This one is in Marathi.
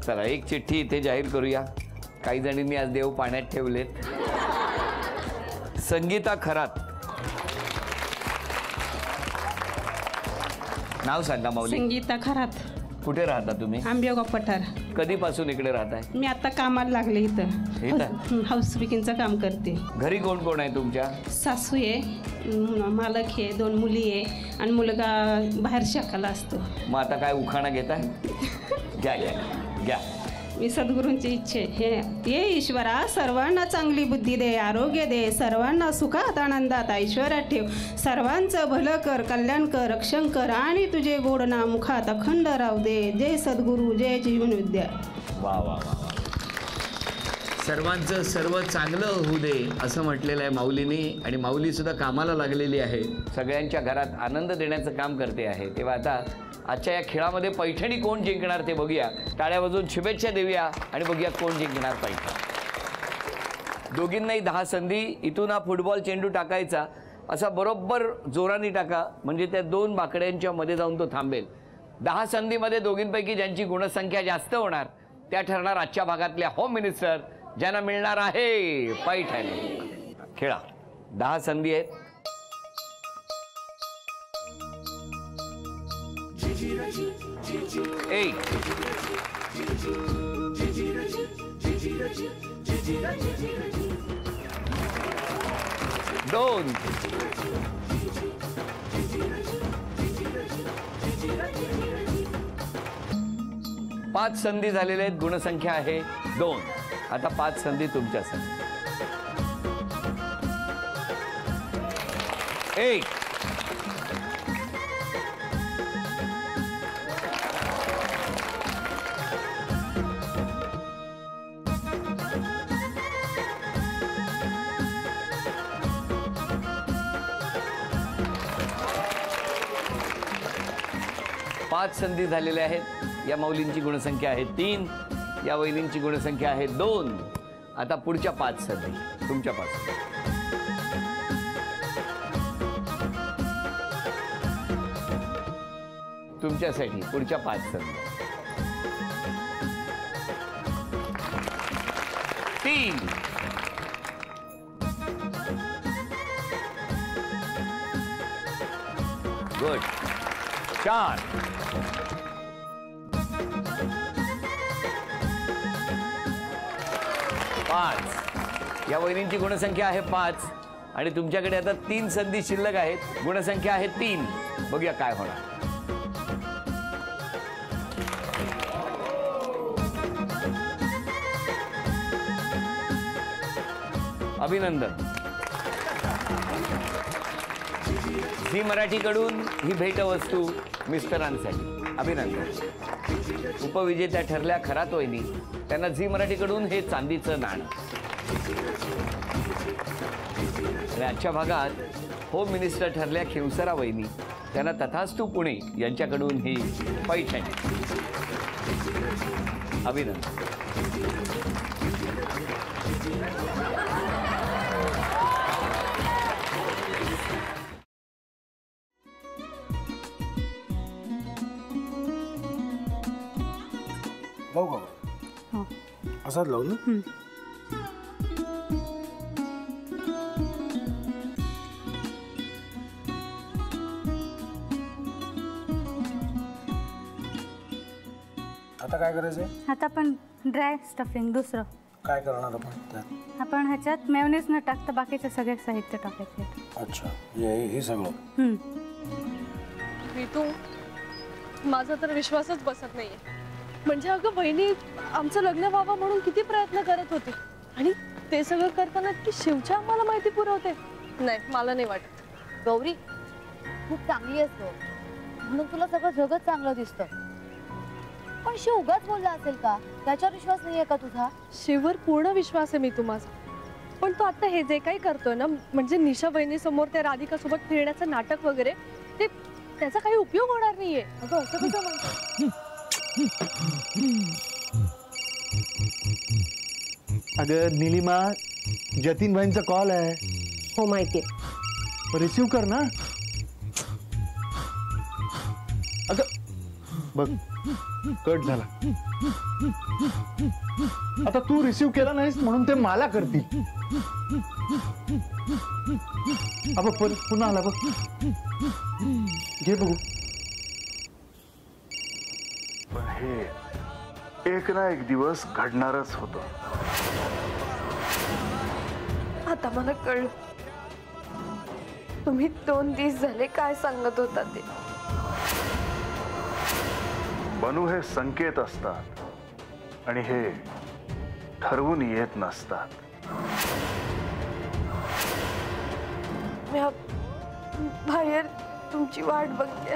चला एक चिठ्ठी इथे जाहीर करूया. काही जणींनी आज देव पाण्यात ठेवलेत. संगीता खरात. नाव सांगा माऊली. संगीता खरात. कुठे राहता तुम्ही? आंबेगाव पठार. कधीपासून इकडे राहताय? मी आता कामाला लागले इथं. हाऊस विकिंगचं काम करते. घरी कोण कोण आहे तुमच्या? सासू आहे, मालक आहे, 2 मुली आहे आणि मुलगा बाहेर शाखाला असतो. मग आता काय उखाणा घेताय? घ्या घ्या घ्या. मी सद्गुरूंची इच्छा आहे. हे ईश्वरा सर्वांना चांगली बुद्धी दे, आरोग्य दे, सर्वांना सुखात आनंदात ऐश्वर्यात ठेव, सर्वांचं भलं कर, कल्याण कर, रक्षण कर आणि तुझे गोड नाम मुखात अखंड राहू दे. जय सद्गुरू, जय जीवन विद्या. वा वा वा. सर्वांचं सर्व चांगलं होऊ दे असं म्हटलेलं आहे माऊलीने. आणि माऊली सुद्धा कामाला लागलेली आहे. सगळ्यांच्या घरात आनंद देण्याचं काम करते आहे. तेव्हा आता आजच्या या खेळामध्ये पैठणी कोण जिंकणार ते बघूया. टाळ्या वाजवून शुभेच्छा देऊया आणि बघूया कोण जिंकणार पैठण. दोघींनाही 10 संधी. इथून हा फुटबॉल चेंडू टाकायचा असा बरोबर जोराने टाका, म्हणजे त्या 2 बाकड्यांच्या मध्ये जाऊन तो थांबेल. 10 संधीमध्ये दोघींपैकी ज्यांची गुणसंख्या जास्त होणार त्या ठरणार आजच्या भागातल्या होम मिनिस्टर, ज्यांना मिळणार आहे पैठणी. खेळा. 10 संधी आहेत. एक, 2, 5 संधी झालेल्या आहेत. गुणसंख्या आहे 2. आता 5 संधी तुमच्या संधी. 1, 5 संधी झालेल्या आहेत. या माऊलींची गुणसंख्या आहे 3. या वहिनींची गुणसंख्या आहे 2. आता पुढच्या 5 संधी तुमच्या पासून. तुमच्यासाठी पुढच्या 5 संधी. 3, 4, 5. या वहिनींची गुणसंख्या आहे 5 आणि तुमच्याकडे आता 3 संधी शिल्लक आहेत. गुणसंख्या आहे 3. बघूया काय होणार. अभिनंदन. झी मराठीकडून ही भेटवस्तू मिस्टरांसाठी. अभिनंदन. उपविजेत्या ठरल्या खरात वहिनी. त्यांना झी मराठीकडून हे चांदीचं नाणं. आणि आजच्या भागात होम मिनिस्टर ठरल्या खिवसरा वहिनी. त्यांना तथास्तु पुणे यांच्याकडून ही पैठणी. अभिनंदन. लावू का? असाच लावू ना. आता काय करायचंय? आता आपण ड्राय स्टफिंग दुसरं काय करणार आपण त्यात? आपण ह्याच्यात मेयोनीज न टाकता बाकीचे सगळे साहित्य टाकायचे. अच्छा, हे सगळं. ऋतू, माझा तर विश्वासच बसत नाहीये. म्हणजे अगं बहिणी आमचं लग्न व्हावं म्हणून किती प्रयत्न करत होते आणि ते सगळं करताना की शिवच्या आम्हाला माहिती पुरवते. नाही, मला नाही वाटत. गौरी खूप चांगली असतो म्हणून तुला सगळं जगत चांगलं दिसतं, पण शिव उगाच बोलला असेल का? त्याच्यावर विश्वास नाहीये का तुझा? शिववर पूर्ण विश्वास आहे मी तुम्हाला, पण तो आता हे जे काही करतोय ना, म्हणजे निशा बहिणी समोर त्या राधिका सोबत फिरण्याचं नाटक वगैरे, ते त्याचा काही उपयोग होणार नाहीये. अगं असं कसं म्हणतो? अगं नीलिमा, जतीन भाईंचा कॉल आहे. हो माहितीये. रिसीव कर ना. अगं बघ कट झाला. आता तू रिसीव्ह केला नाहीस म्हणून ते मला करतील. अब पुन्हा आला बघ. घे बघू. पण हे एक ना एक दिवस घडणारच होतं. आता मला कळलं तुम्ही 2 दिवस झाले काय सांगत होता ते. बनू हे संकेत असतात आणि हे ठरवून येत नसतात. मी बाहेर तुमची वाट बघते.